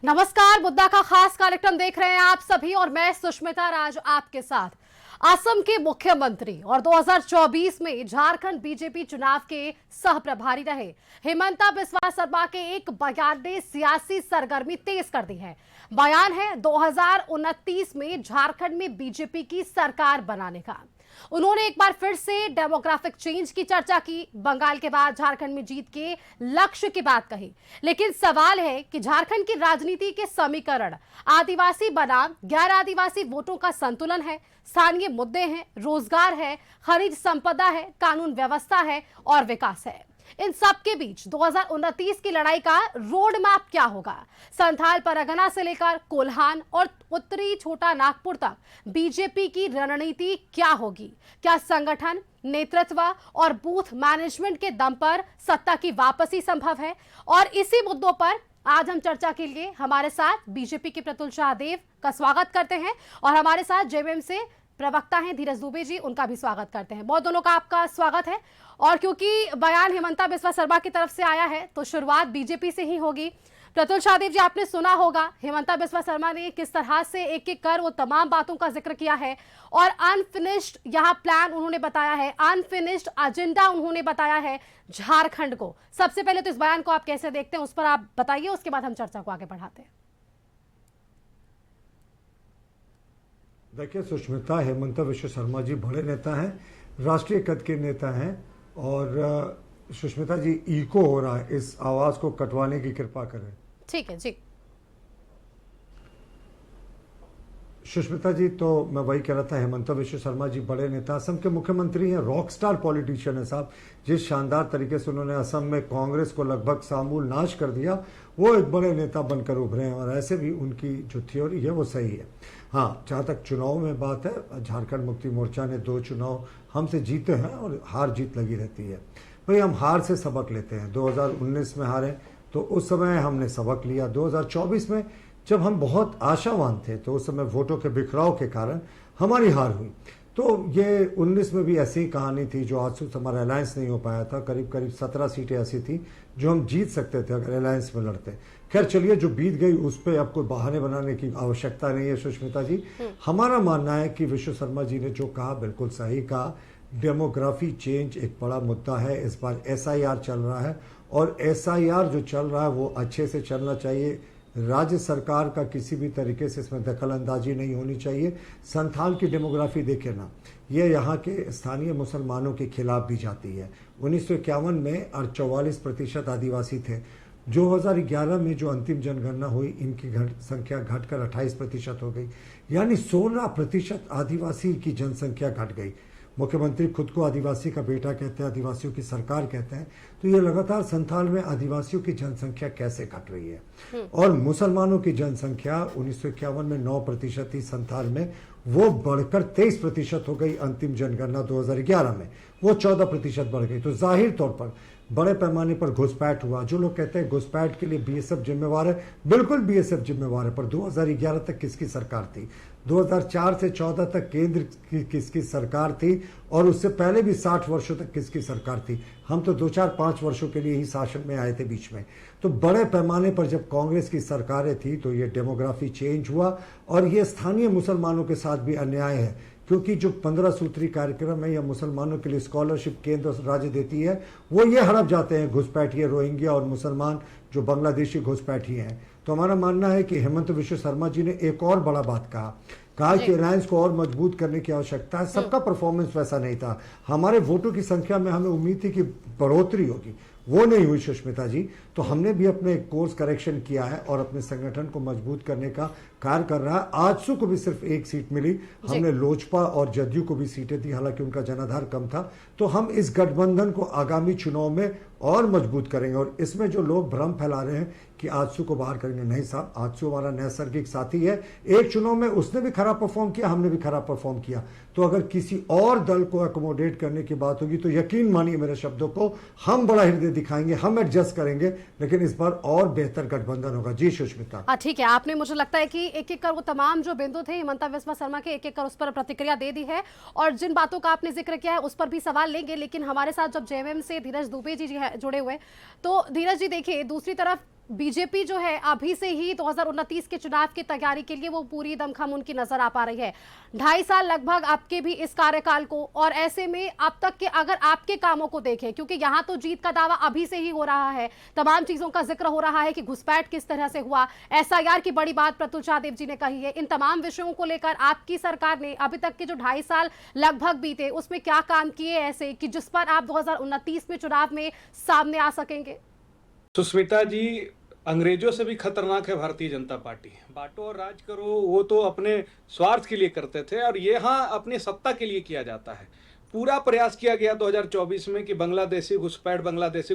नमस्कार, मुद्दा का खास कार्यक्रम देख रहे हैं आप सभी और मैं सुष्मिता राज आपके साथ। असम के मुख्यमंत्री और 2024 में झारखंड बीजेपी चुनाव के सह प्रभारी रहे हेमंता बिस्वा शर्मा के एक बयान ने सियासी सरगर्मी तेज कर दी है। बयान है 2029 में झारखंड में बीजेपी की सरकार बनाने का। उन्होंने एक बार फिर से डेमोग्राफिक चेंज की चर्चा की, बंगाल के बाद झारखंड में जीत के लक्ष्य की बात कही। लेकिन सवाल है कि झारखंड की राजनीति के समीकरण आदिवासी बनाम गैर आदिवासी वोटों का संतुलन है, स्थानीय मुद्दे हैं, रोजगार है, खनिज संपदा है, कानून व्यवस्था है और विकास है। इन सब के बीच 2029 की लड़ाई का रोड मैप क्या होगा? संथाल परगना से लेकर कोल्हान और उत्तरी छोटा नागपुर तक बीजेपी की रणनीति क्या होगी? क्या संगठन, नेतृत्व और बूथ मैनेजमेंट के दम पर सत्ता की वापसी संभव है? और इसी मुद्दों पर आज हम चर्चा के लिए हमारे साथ बीजेपी के प्रतुल शाहदेव का स्वागत करते हैं और हमारे साथ जेएमएम से प्रवक्ता हैं धीरज दुबे जी, उनका भी स्वागत करते हैं। बहुत दोनों का आपका स्वागत है। और क्योंकि बयान हेमंता बिस्वा शर्मा की तरफ से आया है तो शुरुआत बीजेपी से ही होगी। प्रतुल शाहदेव जी, आपने सुना होगा हेमंता बिस्वा शर्मा ने किस तरह से एक एक कर वो तमाम बातों का जिक्र किया है और अनफिनिश्ड यहाँ प्लान उन्होंने बताया है, अनफिनिश्ड एजेंडा उन्होंने बताया है झारखंड को। सबसे पहले तो इस बयान को आप कैसे देखते हैं उस पर आप बताइए, उसके बाद हम चर्चा को आगे बढ़ाते हैं। देखिए सुष्मिता, हेमंता बिस्वा शर्मा जी बड़े नेता हैं, राष्ट्रीय कद के नेता हैं और सुष्मिता जी इको हो रहा है, इस आवाज को कटवाने की कृपा करें। ठीक है जी। सुष्मिता जी, तो मैं वही कह रहा था, हेमंता बिस्वा शर्मा जी बड़े नेता, असम के मुख्यमंत्री हैं, रॉक स्टार पॉलिटिशियन है साहब। जिस शानदार तरीके से उन्होंने असम में कांग्रेस को लगभग सामूल नाश कर दिया, वो एक बड़े नेता बनकर उभरे हैं और ऐसे भी उनकी जो थ्योरी है वो सही है। हाँ, जहाँ तक चुनाव में बात है, झारखंड मुक्ति मोर्चा ने 2 चुनाव हमसे जीते हैं और हार जीत लगी रहती है। भाई, हम हार से सबक लेते हैं। 2019 में हारे तो उस समय हमने सबक लिया। 2024 में जब हम बहुत आशावान थे तो उस समय वोटों के बिखराव के कारण हमारी हार हुई। तो ये 19 में भी ऐसी ही कहानी थी, जो आजसू हमारा अलायंस नहीं हो पाया था। करीब करीब 17 सीटें ऐसी थी जो हम जीत सकते थे अगर अलायंस में लड़ते। खैर चलिए, जो बीत गई उस पर अब कोई बहाने बनाने की आवश्यकता नहीं है सुष्मिता जी। हमारा मानना है कि विश्व शर्मा जी ने जो कहा बिल्कुल सही कहा। डेमोग्राफी चेंज एक बड़ा मुद्दा है। इस बार एसआईआर चल रहा है और एसआईआर जो चल रहा है वो अच्छे से चलना चाहिए। राज्य सरकार का किसी भी तरीके से इसमें दखल अंदाजी नहीं होनी चाहिए। संथाल की डेमोग्राफी देखे ना, ये यहाँ के स्थानीय मुसलमानों के खिलाफ भी जाती है। 1951 में 44% आदिवासी थे। 2011 में जो अंतिम जनगणना हुई, इनकी संख्या घटकर 28% हो गई, यानी 16% आदिवासी की जनसंख्या घट गई। मुख्यमंत्री खुद को आदिवासी का बेटा कहते हैं, आदिवासियों की सरकार कहते हैं। तो ये लगातार संथाल में आदिवासियों की जनसंख्या कैसे घट रही है। और मुसलमानों की जनसंख्या 1951 में 9% थी संथाल में, वो बढ़कर 23% हो गई अंतिम जनगणना 2011 में, वो 14% बढ़ गई। तो जाहिर तौर पर बड़े पैमाने पर घुसपैठ हुआ। जो लोग कहते हैं घुसपैठ के लिए बीएसएफ जिम्मेवार है, बिल्कुल बीएसएफ जिम्मेवार है। पर 2011 तक किसकी सरकार थी? 2004 से 14 तक केंद्र की किसकी सरकार थी? और उससे पहले भी 60 वर्षों तक किसकी सरकार थी? हम तो 2-4-5 वर्षों के लिए ही शासन में आए थे बीच में। तो बड़े पैमाने पर जब कांग्रेस की सरकारें थी तो ये डेमोग्राफी चेंज हुआ और ये स्थानीय मुसलमानों के साथ भी अन्याय है, क्योंकि जो 15 सूत्री कार्यक्रम है या मुसलमानों के लिए स्कॉलरशिप केंद्र राज्य देती है, वो ये हड़प जाते हैं घुसपैठिए, रोहिंग्या और मुसलमान जो बांग्लादेशी घुसपैठिए हैं। तो हमारा मानना है कि हेमंत बिस्वा शर्मा जी ने एक और बड़ा बात कहा कि अलायंस को और मजबूत करने की आवश्यकता है। सबका परफॉर्मेंस वैसा नहीं था। हमारे वोटों की संख्या में हमें उम्मीद थी कि बढ़ोतरी होगी, वो नहीं हुई सुष्मिता जी। तो हमने भी अपने कोर्स करेक्शन किया है और अपने संगठन को मजबूत करने का कार्य कर रहा है। आजसू को भी सिर्फ 1 सीट मिली, हमने लोजपा और जदयू को भी सीटें दी, हालांकि उनका जनाधार कम था। तो हम इस गठबंधन को आगामी चुनाव में और मजबूत करेंगे। और इसमें जो लोग भ्रम फैला रहे हैं कि आजसू को बाहर करेंगे, नहीं साहब, आजसू हमारा नैसर्गिक साथी है। एक चुनाव में उसने भी खराब परफॉर्म किया, हमने भी खराब परफॉर्म किया। तो अगर किसी और दल को अकोमोडेट करने की बात होगी तो यकीन मानिए मेरे शब्दों को, हम बड़ा हृदय दिखाएंगे, हम एडजस्ट करेंगे, लेकिन इस बार और बेहतर गठबंधन होगा। जी सुष्मिता। ठीक है, आपने मुझे लगता है कि एक एक कर वो तमाम जो बिंदु थे हेमंता बिस्वा शर्मा के, एक एक कर उस पर प्रतिक्रिया दे दी है और जिन बातों का आपने जिक्र किया है उस पर भी सवाल लेंगे। लेकिन हमारे साथ जब जेएमएम से धीरज दुबे जी जुड़े हुए, तो धीरज जी देखिए, दूसरी तरफ बीजेपी जो है अभी से ही 2029 के चुनाव की तैयारी के लिए वो पूरी दमखम उनकी नजर आ पा रही है। 2.5 साल लगभग आपके भी इस कार्यकाल को, और ऐसे में अब तक के अगर आपके कामों को देखें, क्योंकि यहाँ तो जीत का दावा अभी से ही हो रहा है, तमाम चीजों का जिक्र हो रहा है कि घुसपैठ किस तरह से हुआ, एसआईआर की बड़ी बात प्रतुल शाहदेव जी ने कही है। इन तमाम विषयों को लेकर आपकी सरकार ने अभी तक के जो 2.5 साल लगभग बीते उसमें क्या काम किए ऐसे कि जिस पर आप 2029 में चुनाव में सामने आ सकेंगे? सुष्मिता जी, अंग्रेजों से भी खतरनाक है भारतीय जनता पार्टी। बांटो और राज करो, वो तो अपने स्वार्थ के लिए करते थे, और ये यहाँ अपनी सत्ता के लिए किया जाता है। पूरा प्रयास किया गया 2024 में कि बांग्लादेशी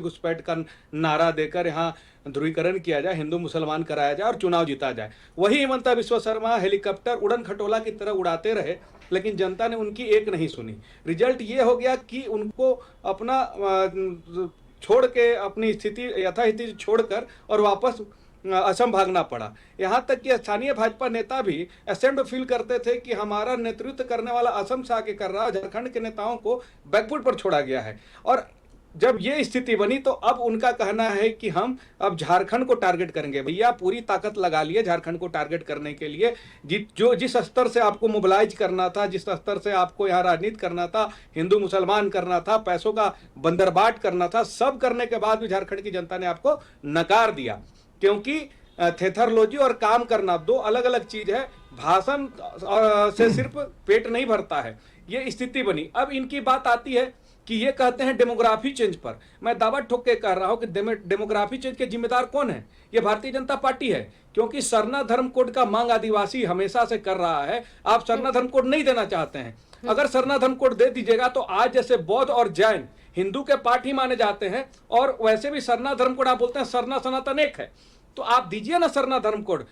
घुसपैठ का नारा देकर यहाँ ध्रुवीकरण किया जाए, हिंदू मुसलमान कराया जाए और चुनाव जीता जाए। वही हिमंता बिस्वा शर्मा हेलीकॉप्टर उड़न खटोला की तरह उड़ाते रहे, लेकिन जनता ने उनकी एक नहीं सुनी। रिजल्ट ये हो गया कि उनको अपना छोड़ के, अपनी स्थिति यथास्थिति छोड़कर और वापस असम भागना पड़ा। यहाँ तक कि स्थानीय भाजपा नेता भी असेम्ड फील करते थे कि हमारा नेतृत्व करने वाला असम से आके कर रहा है, झारखंड के नेताओं को बैकफुट पर छोड़ा गया है। और जब ये स्थिति बनी तो अब उनका कहना है कि हम अब झारखंड को टारगेट करेंगे। भैया, पूरी ताकत लगा लिए झारखंड को टारगेट करने के लिए। जिस स्तर से आपको मोबिलाइज करना था, जिस स्तर से आपको यहाँ राजनीति करना था, हिंदू मुसलमान करना था, पैसों का बंदरबाट करना था, सब करने के बाद भी झारखंड की जनता ने आपको नकार दिया। क्योंकि थेथरलॉजी और काम करना दो अलग अलग चीज है। भाषण से सिर्फ पेट नहीं भरता है, ये स्थिति बनी। अब इनकी बात आती है कि ये कहते हैं डेमोग्राफी चेंज पर। मैं दावा ठोक के कह रहा हूं कि डेमोग्राफी चेंज के जिम्मेदार कौन है? ये भारतीय जनता पार्टी है, क्योंकि सरना धर्म कोड का मांग आदिवासी हमेशा से कर रहा है। आप सरना धर्म कोड नहीं देना चाहते हैं। अगर सरना धर्म कोड दे दीजिएगा तो आज जैसे बौद्ध और जैन हिंदू के पार्ट ही माने जाते हैं, और वैसे भी सरना धर्म कोड आप बोलते हैं सरना सनातन एक है, तो आप दीजिए ना सरना धर्म कोड।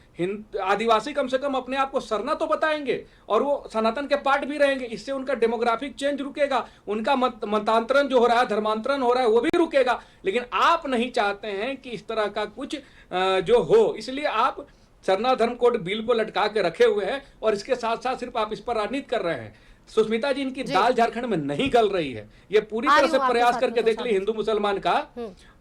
आदिवासी कम से कम अपने आप को सरना तो बताएंगे और वो सनातन के पार्ट भी रहेंगे। इससे उनका डेमोग्राफिक चेंज रुकेगा, उनका मतांतरण जो हो रहा है, धर्मांतरण हो रहा है, वो भी रुकेगा। लेकिन आप नहीं चाहते हैं कि इस तरह का कुछ जो हो, इसलिए आप सरना धर्म कोड बिल को लटका के रखे हुए हैं, और इसके साथ साथ सिर्फ आप इस पर राजनीति कर रहे हैं। सुष्मिता जी, इनकी दाल झारखंड में नहीं गल रही है। ये पूरी तरह से प्रयास करके देख ली हिंदू मुसलमान का,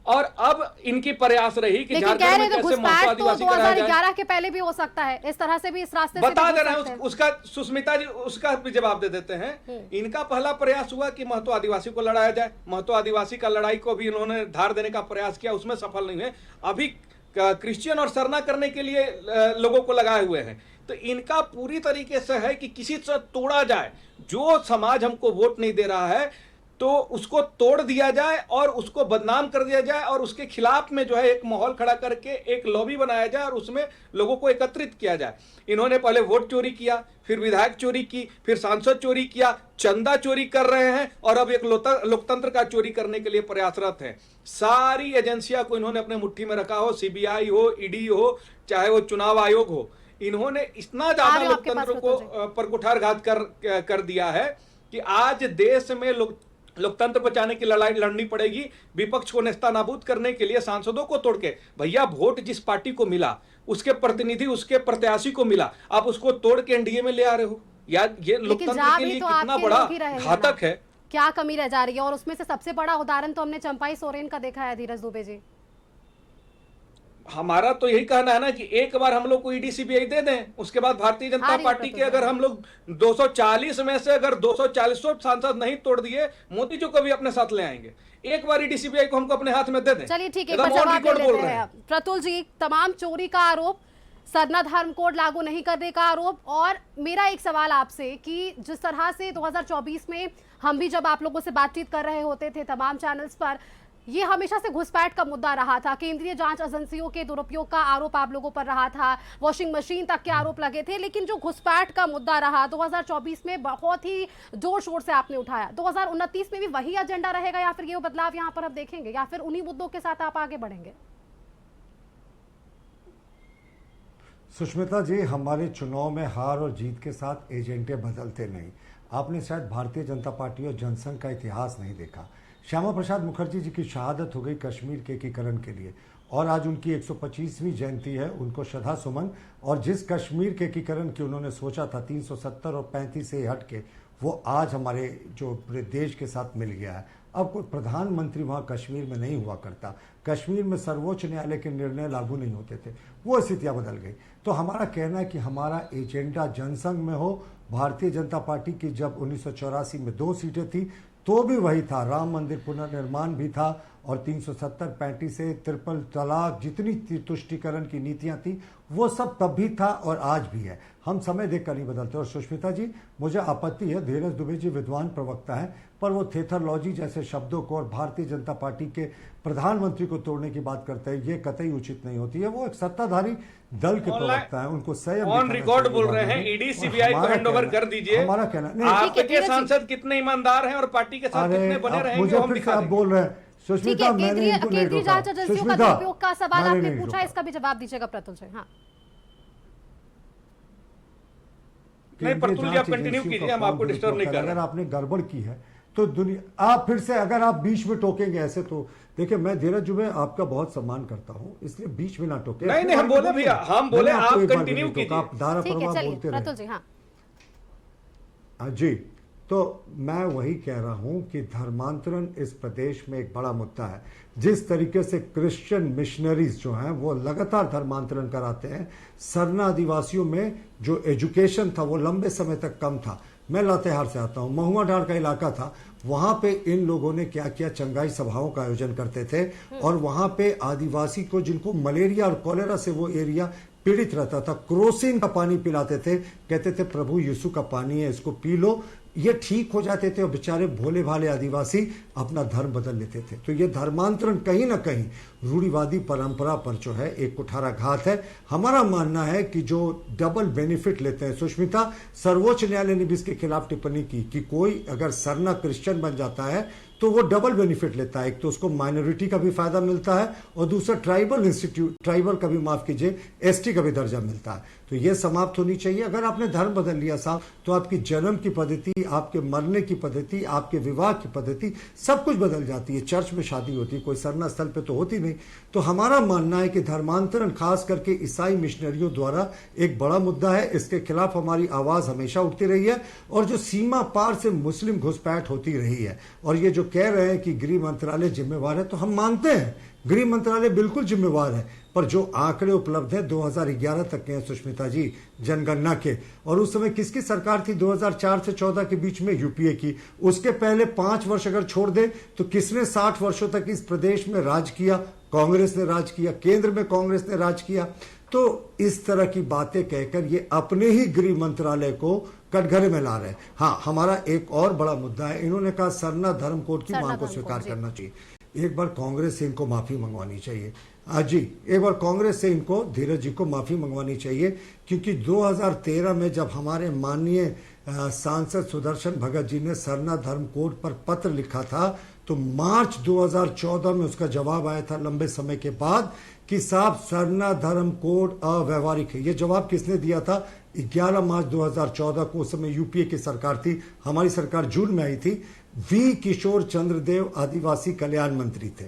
और अब इनकी प्रयास रही कि झारखंड में कैसे महत्व आदिवासी कराया जाए। 2011 के पहले भी हो सकता है, इस तरह से भी इस रास्ते से बता दे रहे हैं। उसका सुष्मिता जी उसका भी जवाब दे देते हैं। इनका पहला प्रयास हुआ कि महत्व आदिवासी को लड़ाया जाए। महत्व आदिवासी का लड़ाई को भी इन्होंने धार देने का प्रयास किया, उसमें सफल नहीं हुए। अभी क्रिश्चियन और सरना करने के लिए लोगों को लगाए हुए हैं। तो इनका पूरी तरीके से है कि किसी से तोड़ा जाए। जो समाज हमको वोट नहीं दे रहा है तो उसको तोड़ दिया जाए और उसको बदनाम कर दिया जाए, और उसके खिलाफ में जो है एक माहौल खड़ा करके एक लॉबी बनाया जाए और उसमें लोगों को एकत्रित किया जाए। इन्होंने पहले वोट चोरी किया, फिर विधायक चोरी की, फिर सांसद चोरी किया, चंदा चोरी कर रहे हैं, और अब एक लोकतंत्र का चोरी करने के लिए प्रयासरत है। सारी एजेंसियां को इन्होंने अपने मुट्ठी में रखा हो, सीबीआई हो, ईडी हो, चाहे वो चुनाव आयोग हो। इन्होंने इतना ज्यादा लोकतंत्र को पर कुठारघात कर दिया है कि आज देश में लोकतंत्र बचाने की लड़ाई लड़नी पड़ेगी। विपक्ष को नेस्तानाबूद करने के लिए सांसदों को तोड़ के, भैया वोट जिस पार्टी को मिला, उसके प्रतिनिधि, उसके प्रत्याशी को मिला, आप उसको तोड़ के एनडीए में ले आ रहे हो। यार ये लोकतंत्र के लिए कितना बड़ा घातक है। क्या कमी रह जा रही है? और उसमें से सबसे बड़ा उदाहरण तो हमने चंपाई सोरेन का देखा है। धीरज दुबे जी, हमारा तो यही कहना है ना कि एक बार हम लोग को ईडी सीबीआई दे दें, उसके बाद भारतीय जनता पार्टी के अगर हम लोग 240 में से अगर 240 सांसद नहीं तोड़ दिए, मोदी जी को भी अपने साथ ले आएंगे। एक बार ईडी सीबीआई को हमको अपने हाथ में दे दें। चलिए ठीक है, जवाब ले लेते हैं। प्रतुल जी, तमाम चोरी का आरोप, सरना धर्म कोड लागू नहीं करने का आरोप, और मेरा एक सवाल आपसे कि जिस तरह से 2024 में हम भी जब आप लोगों से बातचीत कर रहे होते थे तमाम चैनल्स पर, ये हमेशा से घुसपैठ का मुद्दा रहा था, केंद्रीय जांच एजेंसियों के दुरुपयोग का आरोप आप लोगों पर रहा था, वॉशिंग मशीन तक के आरोप लगे थे। लेकिन जो घुसपैठ का मुद्दा रहा 2024 में बहुत ही जोर शोर से आपने उठाया। 2029 में भी वही एजेंडा रहेगा, या फिर ये बदलाव यहाँ पर अब देखेंगे, या फिर उन्हीं मुद्दों के साथ आप आगे बढ़ेंगे? सुष्मिता जी, हमारे चुनाव में हार और जीत के साथ एजेंडे बदलते नहीं। आपने शायद भारतीय जनता पार्टी और जनसंघ का इतिहास नहीं देखा। श्यामा प्रसाद मुखर्जी जी की शहादत हो गई कश्मीर के एकीकरण के लिए, और आज उनकी 125वीं जयंती है। उनको श्रद्धा सुमन, और जिस कश्मीर के एकीकरण की उन्होंने सोचा था 370 और 35 से हट के, वो आज हमारे जो पूरे देश के साथ मिल गया है। अब कोई प्रधानमंत्री वहाँ कश्मीर में नहीं हुआ करता, कश्मीर में सर्वोच्च न्यायालय के निर्णय लागू नहीं होते थे, वो स्थितियाँ बदल गई। तो हमारा कहना है कि हमारा एजेंडा जनसंघ में हो। भारतीय जनता पार्टी की जब 1984 में 2 सीटें थी तो भी वही था, राम मंदिर पुनर्निर्माण भी था और 370 35 से ट्रिपल तलाक जितनी तुष्टीकरण की नीतियां थी वो सब तब भी था और आज भी है। हम समय देखकर नहीं बदलते। और सुष्मिता जी, मुझे आपत्ति है, धीरज दुबे जी विद्वान प्रवक्ता हैं, पर वो थेथरलॉजी जैसे शब्दों को और भारतीय जनता पार्टी के प्रधानमंत्री को तोड़ने की बात करते हैं, ये कतई उचित नहीं होती है। वो एक सत्ताधारी दल के प्रवक्ता हैं, उनको संयम ऑन रिकॉर्ड बोल रहे हैं। ईडी सीबीआई को हैंडओवर कर दीजिए। हमारा कहना नहीं, आपके सांसद कितने ईमानदार हैं और पार्टी के साथ कितने बने रहेंगे, मुझे फिर से आप बोल रहे हैं सुष्मिता, मैंने इनको नहीं केंद्रीय जांच एजेंसियों का दुरुपयोग का सवाल आपने पूछा, इसका भी जवाब दीजिएगा प्रतुल जी। हाँ, नहीं प्रतुल जी आप कंटिन्यू कीजिए, हम आपको डिस्टर्ब नहीं कर रहे। अगर आपने गड़बड़ की है तो दुनिया, आप फिर से अगर आप बीच में टोकेंगे ऐसे तो देखिए, मैं धीरज दुबे आपका बहुत सम्मान करता हूं, इसलिए बीच में ना टोके। नहीं हम बोले भैया, हम बोले आप कंटिन्यू कीजिए। आप धारा प्रवाह बोलते रहे। प्रतुल जी हाँ जी, तो मैं वही कह रहा हूं कि धर्मांतरण इस प्रदेश में एक बड़ा मुद्दा है। जिस तरीके से क्रिश्चियन मिशनरीज जो हैं वो लगातार धर्मांतरण कराते हैं, सरना आदिवासियों में जो एजुकेशन था वो लंबे समय तक कम था। मैं लातेहार से आता हूं, महुआ ढाड़ का इलाका था, वहां पे इन लोगों ने क्या किया, चंगाई सभाओं का आयोजन करते थे और वहां पे आदिवासी को, जिनको मलेरिया और कॉलेरा से वो एरिया पीड़ित रहता था, क्रोसिन का पानी पिलाते थे, कहते थे प्रभु यीशु का पानी है, इसको पी लो, ये ठीक हो जाते थे और बेचारे भोले भाले आदिवासी अपना धर्म बदल लेते थे। तो ये धर्मांतरण कहीं ना कहीं रूढ़िवादी परंपरा पर जो है एक कुठाराघात है। हमारा मानना है कि जो डबल बेनिफिट लेते हैं, सुष्मिता, सर्वोच्च न्यायालय ने भी इसके खिलाफ टिप्पणी की कि कोई अगर सरना क्रिश्चियन बन जाता है तो वो डबल बेनिफिट लेता है, एक तो उसको माइनॉरिटी का भी फायदा मिलता है और दूसरा ट्राइबल का भी, माफ कीजिए, एसटी का भी दर्जा मिलता है। तो ये समाप्त होनी चाहिए। अगर आपने धर्म बदल लिया साहब तो आपकी जन्म की पद्धति, आपके मरने की पद्धति, आपके विवाह की पद्धति सब कुछ बदल जाती है। चर्च में शादी होती है, कोई सरना स्थल पे तो होती नहीं। तो हमारा मानना है कि धर्मांतरण खास करके ईसाई मिशनरियों द्वारा एक बड़ा मुद्दा है, इसके खिलाफ हमारी आवाज हमेशा उठती रही है और जो सीमा पार से मुस्लिम घुसपैठ होती रही है। और ये जो कह रहे हैं कि गृह मंत्रालय जिम्मेवार है, तो हम मानते हैं गृह मंत्रालय बिल्कुल जिम्मेवार है, पर जो आंकड़े उपलब्ध हैं 2011 तक के हैं सुष्मिता जी, जनगणना के, और उस समय किसकी सरकार थी 2004 से 14 के बीच में, यूपीए की। उसके पहले 5 वर्ष अगर छोड़ दे तो किसने 60 वर्षों तक इस प्रदेश में राज किया? कांग्रेस ने राज किया, केंद्र में कांग्रेस ने राज किया। तो इस तरह की बातें कहकर ये अपने ही गृह मंत्रालय को कटघरे में ला रहे हैं। हाँ, हमारा एक और बड़ा मुद्दा है, इन्होंने कहा सरना धर्म कोड की मांग को स्वीकार करना चाहिए। एक बार कांग्रेस से इनको माफी मंगवानी चाहिए। जी, एक बार कांग्रेस से इनको, धीरज जी को माफी मंगवानी चाहिए, क्योंकि 2013 में जब हमारे माननीय सांसद सुदर्शन भगत जी ने सरना धर्म कोड पर पत्र लिखा था तो मार्च 2014 में उसका जवाब आया था लंबे समय के बाद कि साहब सरना धर्म कोड अव्यवहारिक है। ये जवाब किसने दिया था? 11 मार्च 2014 को, उस समय यूपीए की सरकार थी, हमारी सरकार जून में आई थी। वी किशोर चंद्रदेव आदिवासी कल्याण मंत्री थे।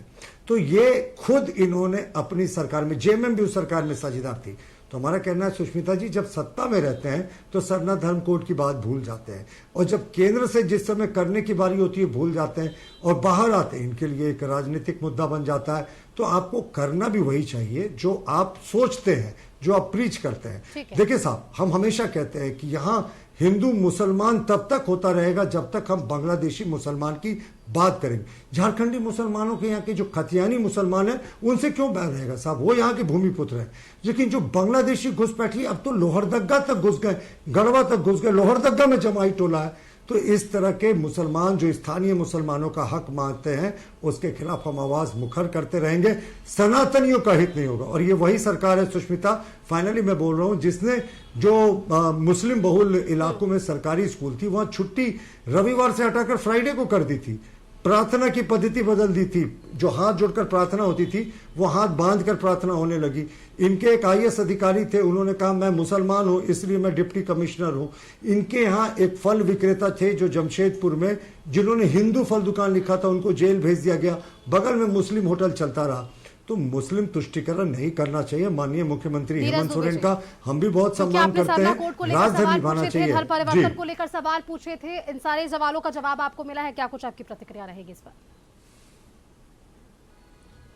तो ये खुद इन्होंने अपनी सरकार में, जेएमएम भी उस सरकार में साझेदार थी। तो हमारा कहना है सुष्मिता जी, जब सत्ता में रहते हैं तो सरना धर्म कोड की बात भूल जाते हैं, और जब केंद्र से जिस समय करने की बारी होती है भूल जाते हैं, और बाहर आते हैं इनके लिए एक राजनीतिक मुद्दा बन जाता है। तो आपको करना भी वही चाहिए जो आप सोचते हैं, जो आप प्रीच करते हैं। देखिए साहब, हम हमेशा कहते हैं कि यहाँ हिंदू मुसलमान तब तक होता रहेगा जब तक हम बांग्लादेशी मुसलमान की बात करेंगे। झारखंडी मुसलमानों के, यहाँ के जो खतियानी मुसलमान हैं, उनसे क्यों बैर रहेगा साहब? वो यहाँ के भूमिपुत्र हैं। लेकिन जो बांग्लादेशी घुसपैठी अब तो लोहरदग्गा तक घुस गए, गढ़वा तक घुस गए, लोहरदग्गा में जमाई टोला है। तो इस तरह के मुसलमान जो स्थानीय मुसलमानों का हक मांगते हैं, उसके खिलाफ हम आवाज मुखर करते रहेंगे। सनातनियों का हित नहीं होगा। और ये वही सरकार है सुष्मिता, फाइनली मैं बोल रहा हूं, जिसने जो मुस्लिम बहुल इलाकों में सरकारी स्कूल थी वहां छुट्टी रविवार से हटाकर फ्राइडे को कर दी थी। प्रार्थना की पद्धति बदल दी थी, जो हाथ जोड़कर प्रार्थना होती थी वो हाथ बांधकर प्रार्थना होने लगी। इनके एक आईएएस अधिकारी थे, उन्होंने कहा मैं मुसलमान हूं इसलिए मैं डिप्टी कमिश्नर हूं। इनके यहाँ एक फल विक्रेता थे जो जमशेदपुर में, जिन्होंने हिंदू फल दुकान लिखा था, उनको जेल भेज दिया गया। बगल में मुस्लिम होटल चलता रहा। तो मुस्लिम तुष्टिकरण नहीं करना चाहिए। माननीय मुख्यमंत्री नीरज हेमंत दुबे सोरेन जी, का हम भी बहुत क्योंकि सम्मान आपने करते सरना हैं, कोड को लेकर राजधर्म सवाल निभाना पूछे थे, चाहिए। धर्म परिवर्तन जी को लेकर सवाल पूछे थे, इन सारे सवालों का जवाब आपको मिला है, क्या कुछ आपकी प्रतिक्रिया रहेगी इस पर?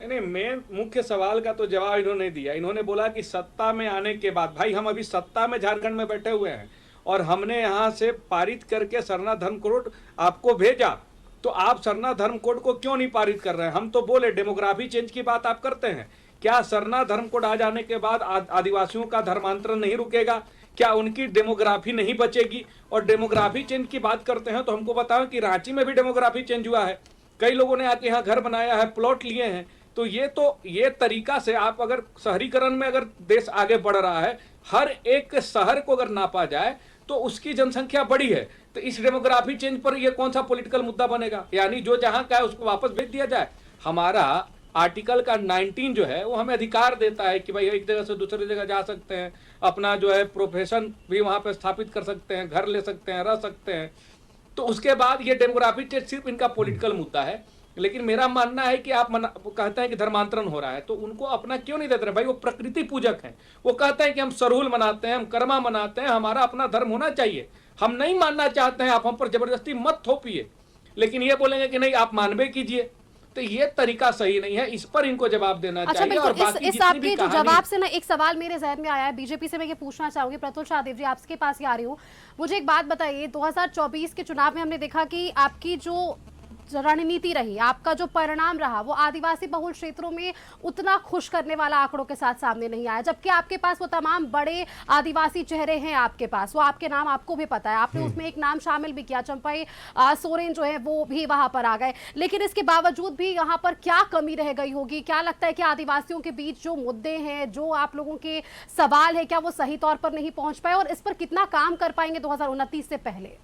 नहीं, मेन मुख्य सवाल का तो जवाब इन्होंने नहीं दिया। इन्होंने बोला कि सत्ता में आने के बाद, भाई हम अभी सत्ता में झारखंड में बैठे हुए हैं और हमने यहाँ से पारित करके सरना धर्म कोड आपको भेजा, तो आप सरना धर्म कोड को क्यों नहीं पारित कर रहे हैं? हम तो बोले डेमोग्राफी चेंज की बात आप करते हैं, क्या सरना धर्म कोड आ जाने के बाद आदिवासियों का धर्मांतरण नहीं रुकेगा? क्या उनकी डेमोग्राफी नहीं बचेगी? और डेमोग्राफी चेंज की बात करते हैं तो हमको बताओ कि रांची में भी डेमोग्राफी चेंज हुआ है, कई लोगों ने आके यहाँ घर बनाया है, प्लॉट लिए हैं। तो ये तरीका से आप अगर शहरीकरण में अगर देश आगे बढ़ रहा है, हर एक शहर को अगर नापा जाए तो उसकी जनसंख्या बड़ी है, तो इस डेमोग्राफी चेंज पर ये कौन सा पॉलिटिकल मुद्दा बनेगा? यानी जो जहां का है उसको वापस भेज दिया जाए। हमारा आर्टिकल का 19 जो है वो हमें अधिकार देता है कि भाई एक जगह से दूसरी जगह जा सकते हैं, अपना जो है प्रोफेशन भी वहां पे स्थापित कर सकते हैं, घर ले सकते हैं, रह सकते हैं। तो उसके बाद ये डेमोग्राफी चेंज सिर्फ इनका पॉलिटिकल मुद्दा है। लेकिन मेरा मानना है कि आप कहते हैं कि धर्मांतरण हो रहा है, तो उनको अपना क्यों नहीं देते रहे? भाई वो प्रकृति पूजक हैं, वो कहते हैं कि हम सरूल मनाते हैं, हम कर्मा मनाते हैं, हमारा अपना धर्म होना चाहिए। हम नहीं मानना चाहते हैं, आप हम पर जबरदस्ती मत थोपिए, लेकिन ये बोलेंगे कि नहीं आप मानवे कीजिए, तो ये तरीका सही नहीं है। इस पर इनको जवाब देना अच्छा, चाहिए। और बिल्कुल, बाकी इस जितनी आपके भी जो कहानी जवाब से ना एक सवाल मेरे जहन में आया है, बीजेपी से मैं ये पूछना चाहूंगी। प्रतुल शाहदेव जी, आपके पास ही आ रही हूँ। मुझे एक बात बताइए, 2024 के चुनाव में हमने देखा कि आपकी जो रणनीति रही, आपका जो परिणाम रहा, वो आदिवासी बहुल क्षेत्रों में उतना खुश करने वाला आंकड़ों के साथ सामने नहीं आया, जबकि आपके पास वो तमाम बड़े आदिवासी चेहरे हैं आपके पास, वो आपके नाम आपको भी पता है, आपने उसमें एक नाम शामिल भी किया, चंपई सोरेन जो है वो भी वहां पर आ गए। लेकिन इसके बावजूद भी यहाँ पर क्या कमी रह गई होगी? क्या लगता है कि आदिवासियों के बीच जो मुद्दे हैं, जो आप लोगों के सवाल है, क्या वो सही तौर पर नहीं पहुंच पाए, और इस पर कितना काम कर पाएंगे 2029 से पहले?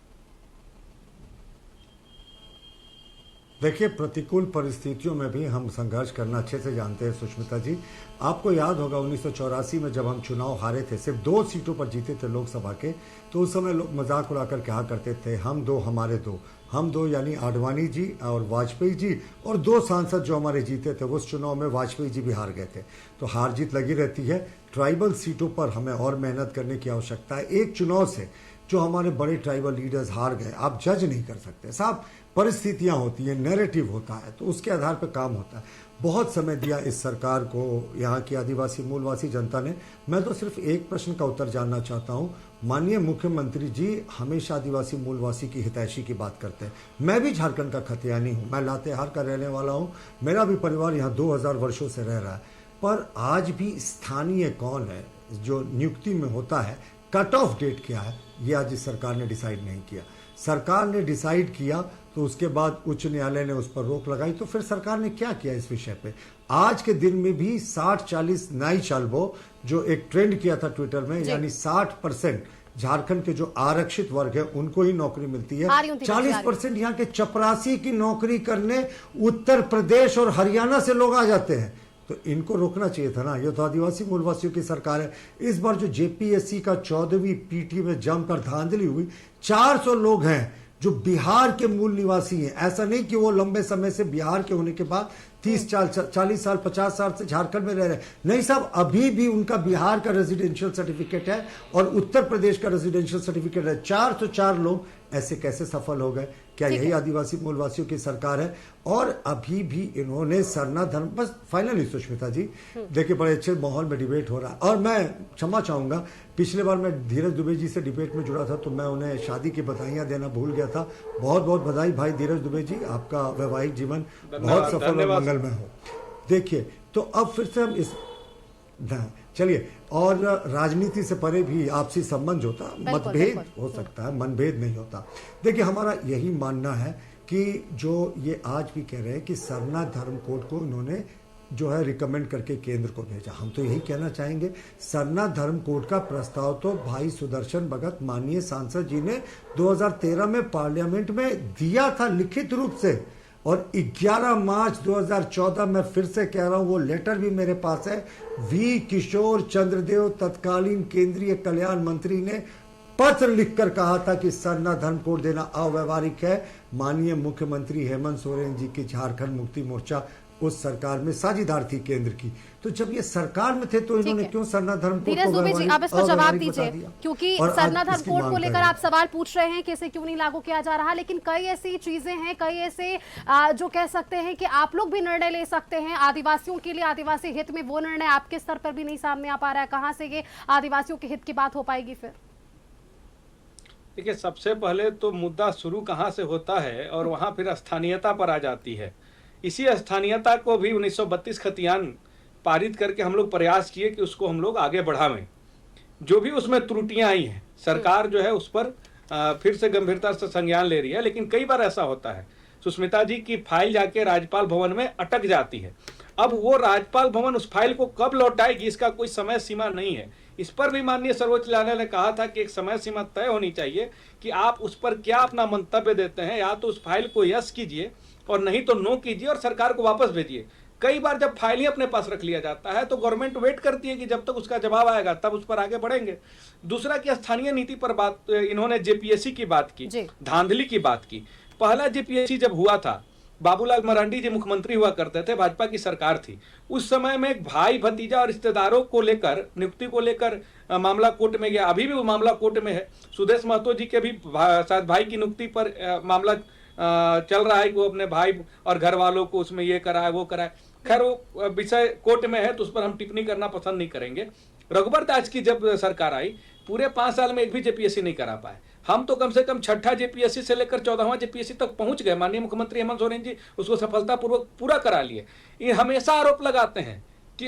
देखिए, प्रतिकूल परिस्थितियों में भी हम संघर्ष करना अच्छे से जानते हैं सुष्मिता जी। आपको याद होगा 1984 में जब हम चुनाव हारे थे, सिर्फ 2 सीटों पर जीते थे लोकसभा के, तो उस समय लोग मजाक उड़ाकर कहा करते थे हम दो हमारे दो। हम दो यानी आडवाणी जी और वाजपेयी जी, और 2 सांसद जो हमारे जीते थे, उस चुनाव में वाजपेयी जी भी हार गए थे। तो हार जीत लगी रहती है। ट्राइबल सीटों पर हमें और मेहनत करने की आवश्यकता है। एक चुनाव से जो हमारे बड़े ट्राइबल लीडर्स हार गए, आप जज नहीं कर सकते साहब, परिस्थितियां होती हैं, नैरेटिव होता है, तो उसके आधार पर काम होता है। बहुत समय दिया इस सरकार को यहाँ की आदिवासी मूलवासी जनता ने। मैं तो सिर्फ एक प्रश्न का उत्तर जानना चाहता हूँ। माननीय मुख्यमंत्री जी हमेशा आदिवासी मूलवासी की हितैषी की बात करते हैं। मैं भी झारखंड का खतियानी हूँ, मैं लातेहार का रहने वाला हूँ, मेरा भी परिवार यहाँ 2000 वर्षों से रह रहा है। पर आज भी स्थानीय कौन है जो नियुक्ति में होता है, कट ऑफ डेट क्या है, ये आज इस सरकार ने डिसाइड नहीं किया। सरकार ने डिसाइड किया तो उसके बाद उच्च न्यायालय ने उस पर रोक लगाई, तो फिर सरकार ने क्या किया इस विषय पे? आज के दिन में भी 60-40 नई चालबो जो एक ट्रेंड किया था ट्विटर में, यानी 60% झारखंड के जो आरक्षित वर्ग है उनको ही नौकरी मिलती है, 40% यहाँ के चपरासी की नौकरी करने उत्तर प्रदेश और हरियाणा से लोग आ जाते हैं। तो इनको रोकना चाहिए था ना। ये तो आदिवासी मूलवासियों की सरकार है। इस बार जो जेपीएससी का 14वीं पीटी में जमकर धांधली हुई, 400 लोग हैं जो बिहार के मूल निवासी हैं। ऐसा नहीं कि वो लंबे समय से बिहार के होने के बाद 30-40 साल 50 साल से झारखंड में रह रहे हैं। नहीं साहब, अभी भी उनका बिहार का रेजिडेंशियल सर्टिफिकेट है और उत्तर प्रदेश का रेजिडेंशियल सर्टिफिकेट है। 404 लोग ऐसे कैसे सफल हो गए? क्या यही आदिवासी मूलवासियों की सरकार है? और अभी भी इन्होंने सरना धर्म, बस फाइनली सुष्मिता जी देखिए, बड़े अच्छे माहौल में डिबेट हो रहा है। और मैं क्षमा चाहूंगा, पिछले बार मैं धीरज दुबे जी से डिबेट में जुड़ा था तो मैं उन्हें शादी की बधाइयां देना भूल गया था। बहुत बहुत बधाई भाई धीरज दुबे जी, आपका वैवाहिक जीवन बहुत सफल और मंगलमय हो। देखिए, तो अब फिर से हम इस चलिए, और राजनीति से परे भी आपसी संबंध होता, मतभेद हो सकता है, मनभेद नहीं होता। देखिए, हमारा यही मानना है कि जो ये आज भी कह रहे हैं कि सरना धर्म कोड को इन्होंने जो है रिकमेंड करके केंद्र को भेजा, हम तो यही कहना चाहेंगे, सरना धर्म कोड का प्रस्ताव तो भाई सुदर्शन भगत माननीय सांसद जी ने 2013 में पार्लियामेंट में दिया था लिखित रूप से, और 11 मार्च 2014 में फिर से कह रहा हूं, वो लेटर भी मेरे पास है, वी किशोर चंद्रदेव तत्कालीन केंद्रीय कल्याण मंत्री ने पत्र लिखकर कहा था कि सरना धर्म कोड देना अव्यवहारिक है। माननीय मुख्यमंत्री हेमंत सोरेन जी की झारखंड मुक्ति मोर्चा उस सरकार में साझेदार थी केंद्र की। तो जब ये सरकार में थे तो इन्होंने क्यों सरना धर्मकोड धीरज को दुबे जी, आप इस पर जवाब अव्यवहारिक दीजिए, बता दिया? क्योंकि और आज सरना इसकी धर्मकोड मांग को कर लेकर रहे हैं। आप सवाल पूछ रहे हैं कि इसे क्यों नहीं लागू किया जा रहा, लेकिन कई ऐसी चीजें हैं, कई ऐसे जो कह सकते हैं कि आप लोग भी निर्णय ले सकते हैं आदिवासियों के लिए, आदिवासी हित में। वो निर्णय आपके स्तर पर भी नहीं सामने आ पा रहा है। कहां से ये आदिवासियों के हित की बात हो पाएगी फिर? देखिए, सबसे पहले तो मुद्दा शुरू कहाँ से होता है और वहाँ फिर स्थानीयता पर आ जाती है। इसी स्थानीयता को भी 1932 खतियान पारित करके हम लोग प्रयास किए कि उसको हम लोग आगे बढ़ावें। जो भी उसमें त्रुटियां आई हैं, सरकार जो है उस पर फिर से गंभीरता से संज्ञान ले रही है, लेकिन कई बार ऐसा होता है सुष्मिता जी की फाइल जाके राज्यपाल भवन में अटक जाती है। अब वो राज्यपाल भवन उस फाइल को कब लौटाएगी इसका कोई समय सीमा नहीं है। इस पर भी माननीय सर्वोच्च न्यायालय ने कहा था कि एक समय सीमा तय होनी चाहिए कि आप उस पर क्या अपना मंतव्य देते हैं, या तो उस फाइल को यस कीजिए और नहीं तो नो कीजिए और सरकार को वापस भेजिए। कई बार जब फाइल ही अपने पास रख लिया जाता है तो गवर्नमेंट वेट करती है कि जब तक उसका जवाब आएगा तब उस पर आगे बढ़ेंगे। दूसरा कि स्थानीय नीति पर बात, इन्होंने जेपीएससी की बात की, धांधली की बात की। पहला जेपीएससी जब हुआ था, बाबूलाल मरांडी जी मुख्यमंत्री हुआ करते थे, भाजपा की सरकार थी। उस समय में एक भाई भतीजा और रिश्तेदारों को लेकर, नियुक्ति को लेकर मामला कोर्ट में गया। अभी भी वो मामला कोर्ट में है। सुदेश महतो जी के भी शायद भाई की नियुक्ति पर मामला चल रहा है कि वो अपने भाई और घर वालों को उसमें ये करा है वो करा है। खैर वो विषय कोर्ट में है तो उस पर हम टिप्पणी करना पसंद नहीं करेंगे। रघुबर दास की जब सरकार आई, पूरे 5 साल में एक भी जेपीएससी नहीं करा पाए। हम तो कम से कम 6ठा जेपीएससी से लेकर 14वां जेपीएससी तक पहुंच गए। माननीय मुख्यमंत्री हेमंत सोरेन जी उसको सफलतापूर्वक पूरा करा लिए। ये हमेशा आरोप लगाते हैं कि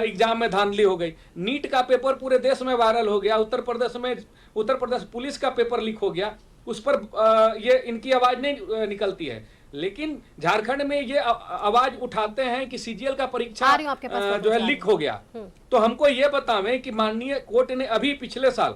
एग्जाम में धांधली हो गई। नीट का पेपर पूरे देश में वायरल हो गया। उत्तर प्रदेश पुलिस का पेपर लीक हो गया। उस पर ये इनकी आवाज नहीं निकलती है, लेकिन झारखंड में ये आवाज उठाते हैं कि सीजीएल का परीक्षा जो है लीक हो गया। तो हमको ये बतावें कि माननीय कोर्ट ने अभी पिछले साल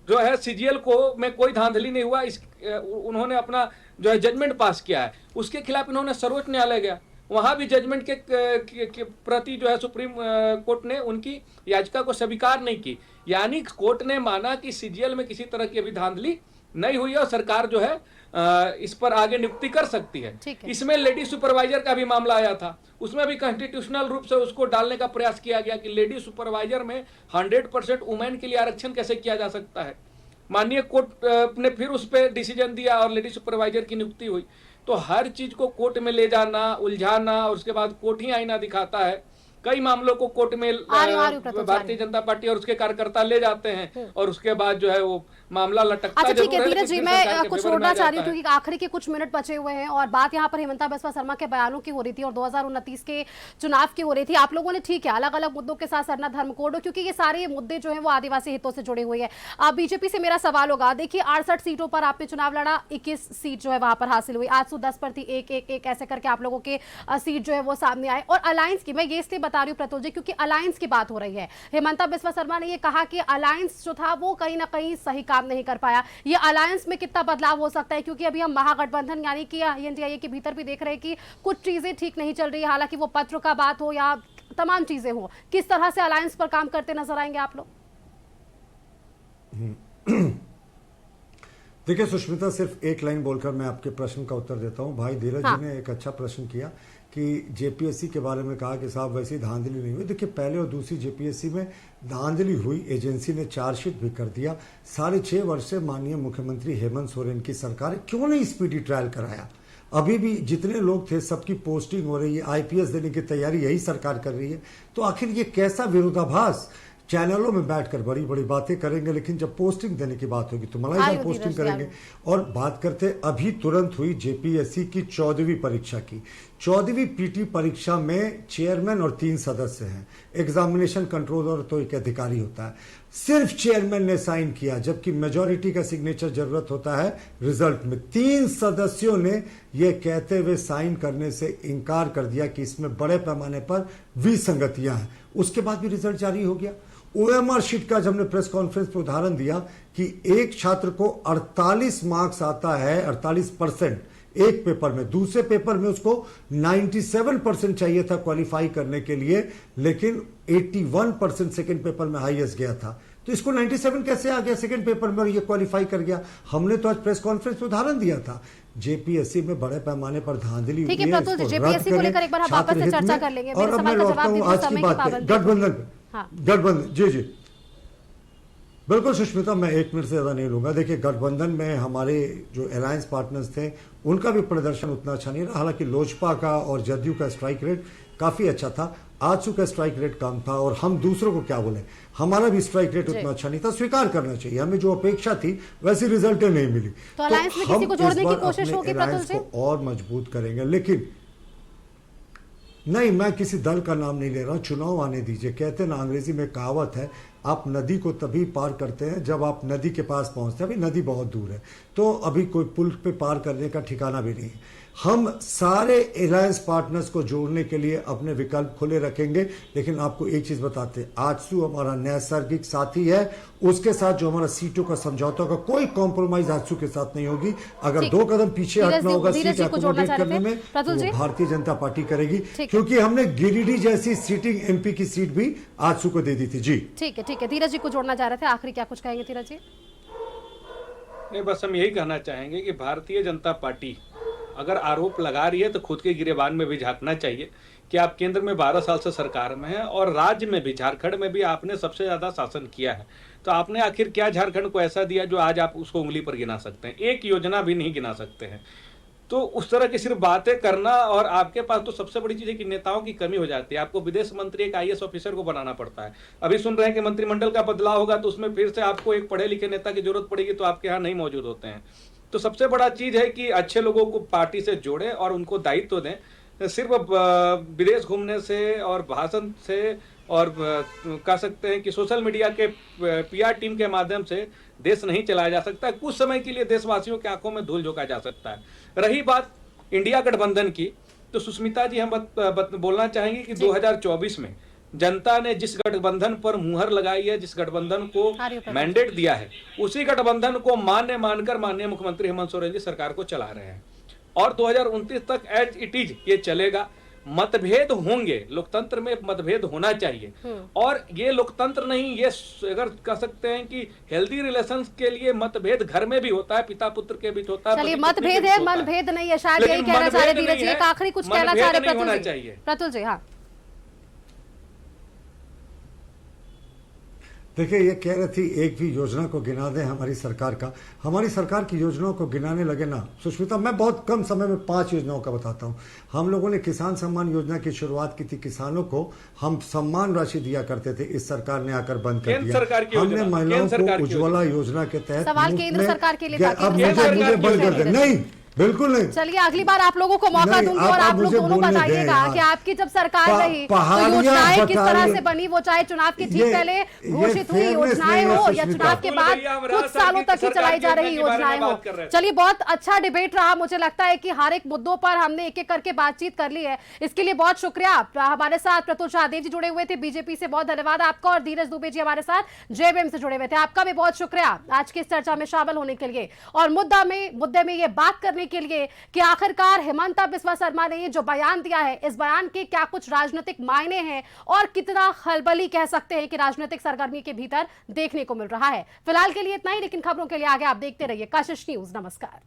जो है सीजीएल को में कोई धांधली नहीं हुआ, उन्होंने अपना जो है जजमेंट पास किया है। उसके खिलाफ इन्होंने सर्वोच्च न्यायालय गया, वहां भी जजमेंट के प्रति जो है सुप्रीम कोर्ट ने उनकी याचिका को स्वीकार नहीं की। यानी कोर्ट ने माना कि सीजीएल में किसी तरह की अभी धांधली नहीं हुई है और सरकार जो है इस पर आगे नियुक्ति कर सकती है। इसमें लेडी सुपरवाइजर का भी मामला आया था, उसमें भी कॉन्स्टिट्यूशनल रूप से उसको डालने का प्रयास किया गया कि लेडी सुपरवाइजर में 100% वुमेन के लिए आरक्षण कैसे किया जा सकता है। माननीय कोर्ट ने फिर उस पर डिसीजन दिया और लेडी सुपरवाइजर की नियुक्ति हुई। तो हर चीज को कोर्ट में ले जाना, उलझाना और उसके बाद कोर्ट ही आईना दिखाता है। कई मामलों को कोर्ट में भारतीय जनता पार्टी और उसके कार्यकर्ता ले जाते हैं और उसके बाद जो है वो मामला लटकता है। अच्छा ठीक है धीरज जी, मैं कुछ छोड़ना चाह रही हूँ क्योंकि आखिरी के कुछ मिनट बचे हुए हैं और बात यहाँ पर हेमंता बिस्वा शर्मा के बयानों की हो रही थी और 2029 के चुनाव की हो रही थी। आप लोगों ने ठीक है अलग अलग मुद्दों के साथ सरना धर्म कोड, क्योंकि ये सारे मुद्दे जो है वो आदिवासी हितों से जुड़े हुए हैं। अब बीजेपी से मेरा सवाल होगा, देखिए 68 सीटों पर आपने चुनाव लड़ा, 21 सीट जो है वहां पर हासिल हुई, 810 पर थी, एक ऐसे करके आप लोगों के सीट जो है वो सामने आए। और अलायंस की मैं ये इसलिए बता रही हूँ प्रतुल जी क्योंकि अलायंस की बात हो रही है। हेमंता बिस्वा शर्मा ने ये कहा कि अलायंस जो था वो कहीं ना कहीं सही काम नहीं कर पाया। ये अलायंस में कितना बदलाव हो सकता है, क्योंकि अभी हम महागठबंधन यानी कि एनडीए के भीतर भी देख रहे हैं कि कुछ चीजें ठीक नहीं चल रही है, हालांकि वो पत्र का बात हो या तमाम चीजें हो। किस तरह से अलायंस पर काम करते नजर आएंगे आप लोग? देखिए सुष्मिता, सिर्फ एक लाइन बोलकर मैं आपके प्रश्न का उत्तर देता हूं। भाई धीरज जी ने एक अच्छा प्रश्न किया कि जेपीएससी के बारे में कहा कि साहब वैसी धांधली नहीं हुई। देखिए पहले और दूसरी जेपीएससी में धांधली हुई, एजेंसी ने चार्जशीट भी कर दिया। 6.5 वर्ष से माननीय मुख्यमंत्री हेमंत सोरेन की सरकार क्यों नहीं स्पीडी ट्रायल कराया? अभी भी जितने लोग थे सबकी पोस्टिंग हो रही है, आईपीएस देने की तैयारी यही सरकार कर रही है। तो आखिर ये कैसा विरोधाभास? चैनलों में बैठकर बड़ी बड़ी बातें करेंगे, लेकिन जब पोस्टिंग देने की बात होगी तो मलाई पोस्टिंग करेंगे। और बात करते अभी तुरंत हुई जेपीएससी की 14वीं परीक्षा की। 14वीं पीटी परीक्षा में चेयरमैन और 3 सदस्य हैं। एग्जामिनेशन कंट्रोलर तो एक अधिकारी होता है। सिर्फ चेयरमैन ने साइन किया, जबकि मेजॉरिटी का सिग्नेचर जरूरत होता है रिजल्ट में। 3 सदस्यों ने यह कहते हुए साइन करने से इनकार कर दिया कि इसमें बड़े पैमाने पर विसंगतियां हैं। उसके बाद भी रिजल्ट जारी हो गया। ओएमआर शीट का जब हमने प्रेस कॉन्फ्रेंस में उदाहरण दिया कि एक छात्र को 48 मार्क्स आता है, 48% एक पेपर में, दूसरे पेपर में उसको 97% चाहिए था क्वालिफाई करने के लिए, लेकिन 81% सेकेंड पेपर में हाईएस्ट गया था। तो इसको 97 कैसे आ गया सेकेंड पेपर में और ये क्वालिफाई कर गया? हमने तो आज प्रेस कॉन्फ्रेंस में उदाहरण दिया था जेपीएससी में बड़े पैमाने पर धांधली ठीक है हुई है, प्रतुल जी, इसको जेपीएससी रद्द को करें, लेकर एक बार हम छात्र वापस से हित चर्चा में। कर लेंगे। और मेरे अब मैं सवाल का लौटता जवाब हूं दीजिए, आज की समय की बात पे। पाबंदी। गठबंधन हाँ। गठबंधन जी जी बिल्कुल सुष्मिता, मैं 1 मिनट से ज्यादा नहीं लूंगा। देखिए, गठबंधन में हमारे जो अलायंस पार्टनर्स थे उनका भी प्रदर्शन उतना अच्छा नहीं रहा। हालांकि लोजपा का और जदयू का स्ट्राइक रेट काफी अच्छा था, आजसू का स्ट्राइक रेट कम था, और हम दूसरों को क्या बोले, हमारा भी स्ट्राइक रेट उतना अच्छा नहीं था। स्वीकार करना चाहिए, हमें जो अपेक्षा थी वैसी रिजल्टें नहीं मिली। तो अलायंस में हम किसी को जोड़ने इस की बार कोशिश अपने होगी अलायंस प्रतुल जी? को और मजबूत करेंगे, लेकिन नहीं, मैं किसी दल का नाम नहीं ले रहा हूं। चुनाव आने दीजिए। कहते हैं ना, अंग्रेजी में कहावत है, आप नदी को तभी पार करते हैं जब आप नदी के पास पहुंचते हैं। अभी नदी बहुत दूर है, तो अभी कोई पुल पे पार करने का ठिकाना भी नहीं है। हम सारे अलायंस पार्टनर्स को जोड़ने के लिए अपने विकल्प खुले रखेंगे, लेकिन आपको एक चीज बताते हैं, आजसू हमारा नैसर्गिक साथी है, उसके साथ जो हमारा सीटों का समझौता होगा, कोई कॉम्प्रोमाइज आजसू के साथ नहीं होगी। अगर 2 कदम पीछे हटना होगा सीट एकोमोडेट करने में, तो भारतीय जनता पार्टी करेगी, क्योंकि हमने गिरिडीह जैसी सीटिंग एमपी की सीट भी आजसू को दे दी थी। जी ठीक है, धीरज जी को जोड़ना चाह रहे थे, आखिरी क्या कुछ कहेंगे धीरज जी? नहीं, बस हम यही कहना चाहेंगे कि भारतीय जनता पार्टी अगर आरोप लगा रही है तो खुद के गिरेबान में भी झांकना चाहिए कि आप केंद्र में 12 साल से सरकार में हैं और राज्य में भी, झारखंड में भी आपने सबसे ज्यादा शासन किया है। तो आपने आखिर क्या झारखंड को ऐसा दिया जो आज आप उसको उंगली पर गिना सकते हैं? एक योजना भी नहीं गिना सकते हैं। तो उस तरह की सिर्फ बातें करना, और आपके पास तो सबसे बड़ी चीज है कि नेताओं की कमी हो जाती है। आपको विदेश मंत्री एक आईएएस ऑफिसर को बनाना पड़ता है। अभी सुन रहे हैं कि मंत्रिमंडल का बदलाव होगा तो उसमें फिर से आपको एक पढ़े लिखे नेता की जरूरत पड़ेगी, तो आपके यहाँ नहीं मौजूद होते हैं। तो सबसे बड़ा चीज है कि अच्छे लोगों को पार्टी से जोड़े और उनको दायित्व दें। सिर्फ विदेश घूमने से और भाषण से और कह सकते हैं कि सोशल मीडिया के पीआर टीम के माध्यम से देश नहीं चलाया जा सकता है। कुछ समय के लिए देशवासियों की आंखों में धूल झोंका जा सकता है। रही बात इंडिया गठबंधन की, तो सुष्मिता जी हम बोलना चाहेंगे कि 2024 में जनता ने जिस गठबंधन पर मुहर लगाई है, जिस गठबंधन को मैंडेट दिया है, उसी गठबंधन को मान्य मानकर माननीय मुख्यमंत्री हेमंत सोरेन जी सरकार को चला रहे हैं और 2029 तक एज इट इज ये चलेगा। मतभेद होंगे, लोकतंत्र में मतभेद होना चाहिए, और ये लोकतंत्र नहीं, ये अगर कह सकते हैं कि हेल्दी रिलेशंस के लिए मतभेद घर में भी होता है, पिता पुत्र के बीच होता है। चलिए, मतभेद है, मनभेद नहीं है, शायद यही कहना चाह रहे धीरज जी। एक आखिरी कुछ कहना चाह रहे प्रतुल जी? हाँ, देखिए, ये कह रही थी एक भी योजना को गिना दें हमारी सरकार का। हमारी सरकार की योजनाओं को गिनाने लगे ना सुष्मिता, मैं बहुत कम समय में 5 योजनाओं का बताता हूं। हम लोगों ने किसान सम्मान योजना की शुरुआत की थी। किसानों को हम सम्मान राशि दिया करते थे, इस सरकार ने आकर बंद कर दिया। हमने महिलाओं को उज्ज्वला योजना के तहत सवाल केंद्र सरकार के लिए, अब मुझे बंद कर दे। नहीं, बिल्कुल नहीं। चलिए, अगली बार आप लोगों को मौका दूंगी और आप लोग दोनों बताइएगा कि आपकी जब सरकार रही तो योजनाएं किस तरह से बनी, वो चाहे चुनाव के ठीक पहले घोषित हुई योजनाएं हो या चुनाव के बाद कुछ सालों तक ही चलाई जा रही योजनाएं हो। चलिए, बहुत अच्छा डिबेट रहा। मुझे लगता है कि हर एक मुद्दों पर हमने एक एक करके बातचीत कर ली है। इसके लिए बहुत शुक्रिया। हमारे साथ प्रतुल शाहदेव जी जुड़े हुए थे बीजेपी से, बहुत धन्यवाद आपका, और धीरज दुबे जी हमारे साथ जेबीएम से जुड़े हुए थे, आपका भी बहुत शुक्रिया आज की इस चर्चा में शामिल होने के लिए और मुद्दे में ये बात करने के लिए कि आखिरकार हिमंता बिस्वा शर्मा ने जो बयान दिया है, इस बयान के क्या कुछ राजनीतिक मायने हैं और कितना खलबली कह सकते हैं कि राजनीतिक सरगर्मी के भीतर देखने को मिल रहा है। फिलहाल के लिए इतना ही, लेकिन खबरों के लिए आगे आप देखते रहिए कशिश न्यूज। नमस्कार।